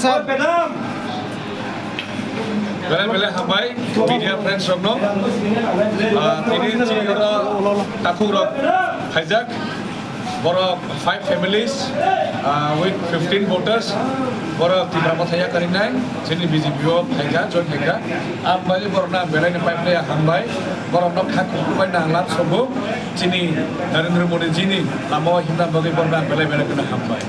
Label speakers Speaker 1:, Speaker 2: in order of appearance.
Speaker 1: sir.
Speaker 2: Bela hambai media friends rokno tini chigara takuk rok hijack borok 5 families with 15 voters borok Tipra motha Yakarwi chini BJP o hijack join hijack ambai borna belai ni pipe ya hambai borok nok khak kubai nanglat sobo chini Narendra Modi jini lamo hinda bagi borna belai kana hambai